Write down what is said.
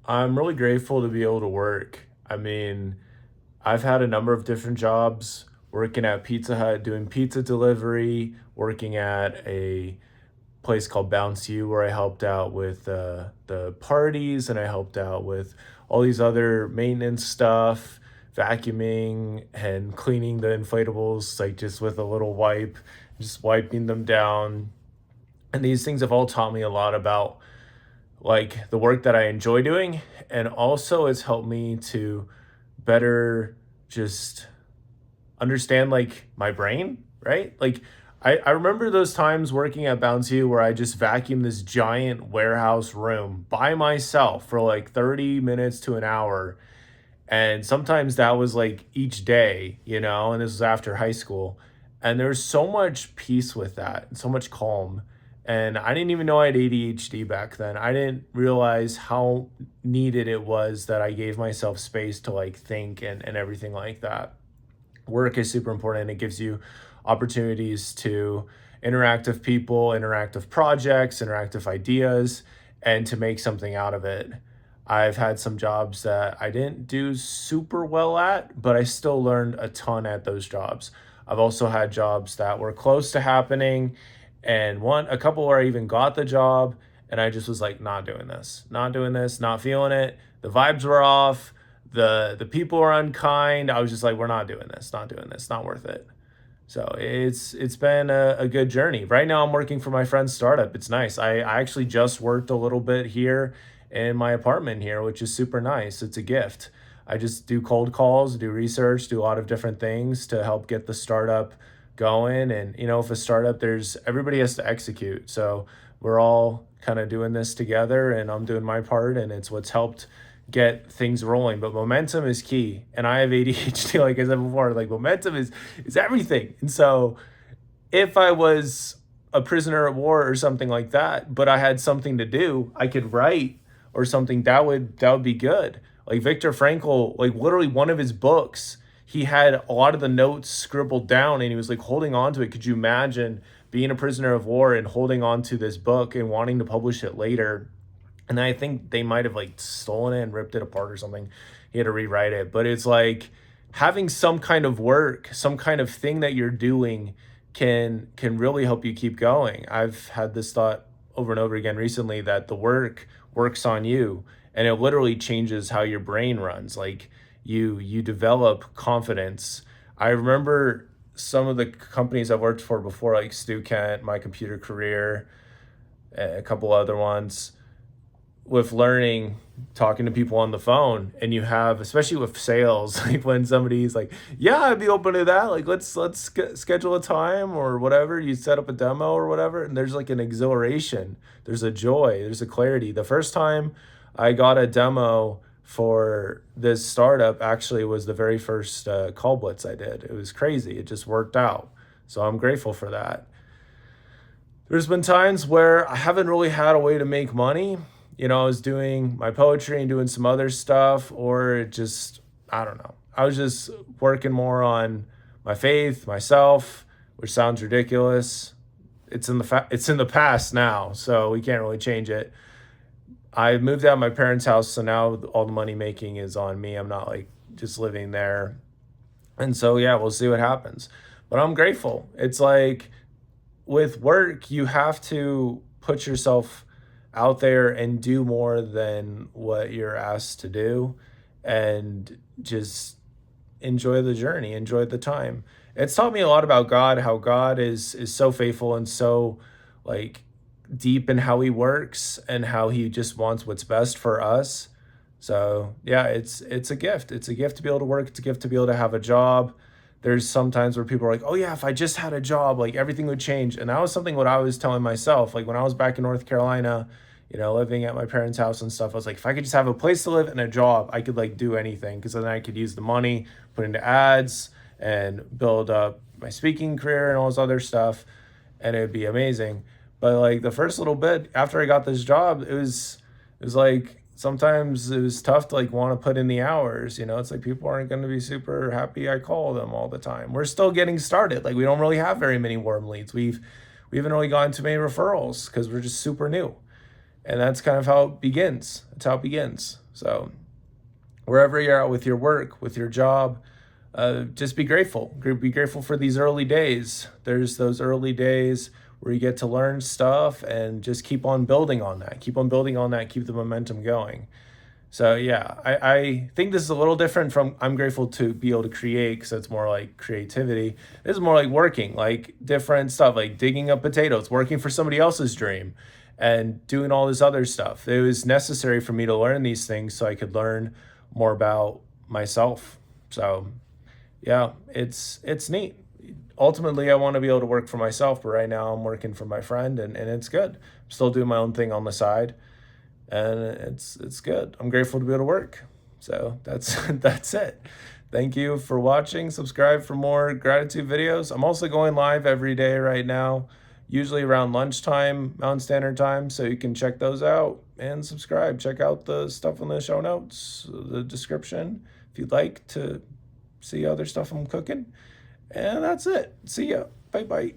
I'm really grateful to be able to work. I mean, I've had a number of different jobs working at Pizza Hut, doing pizza delivery, working at a place called Bounce You where I helped out with the parties and I helped out with all these other maintenance stuff, vacuuming and cleaning the inflatables, like just with a little wipe, just wiping them down. And these things have all taught me a lot about like the work that I enjoy doing. And also it's helped me to better just understand like my brain, right? Like I remember those times working at Bouncy where I just vacuumed this giant warehouse room by myself for like 30 minutes to an hour. And sometimes that was like each day, and this was after high school. And there's so much peace with that, and so much calm. And I didn't even know I had ADHD back then. I didn't realize how needed it was that I gave myself space to like think and everything like that. Work is super important. It gives you opportunities to interact with people, interactive projects, interactive ideas, and to make something out of it. I've had some jobs that I didn't do super well at, but I still learned a ton at those jobs. I've also had jobs that were close to happening, and a couple where I even got the job, and I just was like, not doing this, not doing this, not feeling it. The vibes were off, the people were unkind. I was just like, we're not doing this, not doing this, not worth it. So it's been a good journey. Right now I'm working for my friend's startup. It's nice. I actually just worked a little bit here in my apartment here, which is super nice. It's a gift. I just do cold calls, do research, do a lot of different things to help get the startup going. And if a startup, there's everybody has to execute. So we're all kind of doing this together and I'm doing my part and it's what's helped get things rolling. But momentum is key. And I have ADHD, like I said before, like momentum is everything. And so if I was a prisoner of war or something like that, but I had something to do, I could write or something that would be good. Like Viktor Frankl, like literally one of his books, he had a lot of the notes scribbled down and he was like holding on to it. Could you imagine being a prisoner of war and holding on to this book and wanting to publish it later? And I think they might have like stolen it and ripped it apart or something. He had to rewrite it. But it's like having some kind of work, some kind of thing that you're doing can really help you keep going. I've had this thought over and over again recently that the work works on you and it literally changes how your brain runs. Like you develop confidence. I remember some of the companies I've worked for before, like Stu Kent, My Computer Career, a couple other ones, with learning, talking to people on the phone, and you have, especially with sales, like when somebody's like, yeah, I'd be open to that, like let's schedule a time or whatever, you set up a demo or whatever, and there's like an exhilaration, there's a joy, there's a clarity. The first time I got a demo for this startup actually was the very first call blitz I did. It was crazy, it just worked out. So I'm grateful for that. There's been times where I haven't really had a way to make money. I was doing my poetry and doing some other stuff, or it just, I don't know. I was just working more on my faith, myself, which sounds ridiculous. It's in the past now, so we can't really change it. I moved out of my parents' house, so now all the money making is on me. I'm not like just living there. And so yeah, we'll see what happens. But I'm grateful. It's like with work, you have to put yourself out there and do more than what you're asked to do and just enjoy the journey, enjoy the time. It's taught me a lot about God, how God is so faithful and so like deep in how he works and how he just wants what's best for us. So yeah, it's a gift. It's a gift to be able to work. It's a gift to be able to have a job. There's sometimes where people are like, oh yeah, if I just had a job, like everything would change. And that was something what I was telling myself. Like when I was back in North Carolina, living at my parents' house and stuff, I was like, if I could just have a place to live and a job, I could like do anything because then I could use the money, put into ads and build up my speaking career and all this other stuff. And it'd be amazing. But like the first little bit after I got this job, it was like sometimes it was tough to like want to put in the hours. It's like people aren't going to be super happy I call them all the time. We're still getting started. Like we don't really have very many warm leads. We haven't really gotten too many referrals because we're just super new. And that's kind of how it begins. That's how it begins. So wherever you're at with your work, with your job, just be grateful. Be grateful for these early days. There's those early days where you get to learn stuff and just keep on building on that. Keep on building on that. Keep the momentum going. So yeah, I think this is a little different from I'm grateful to be able to create because it's more like creativity. This is more like working, like different stuff, like digging up potatoes, working for somebody else's dream and doing all this other stuff. It was necessary for me to learn these things so I could learn more about myself. So yeah, it's neat. Ultimately, I want to be able to work for myself, but right now I'm working for my friend and it's good. I'm still doing my own thing on the side and it's good. I'm grateful to be able to work. So that's that's it. Thank you for watching. Subscribe for more gratitude videos. I'm also going live every day right now, usually around lunchtime, Mountain Standard Time, so you can check those out and subscribe. Check out the stuff in the show notes, the description, if you'd like to see other stuff I'm cooking. And that's it. See ya. Bye bye.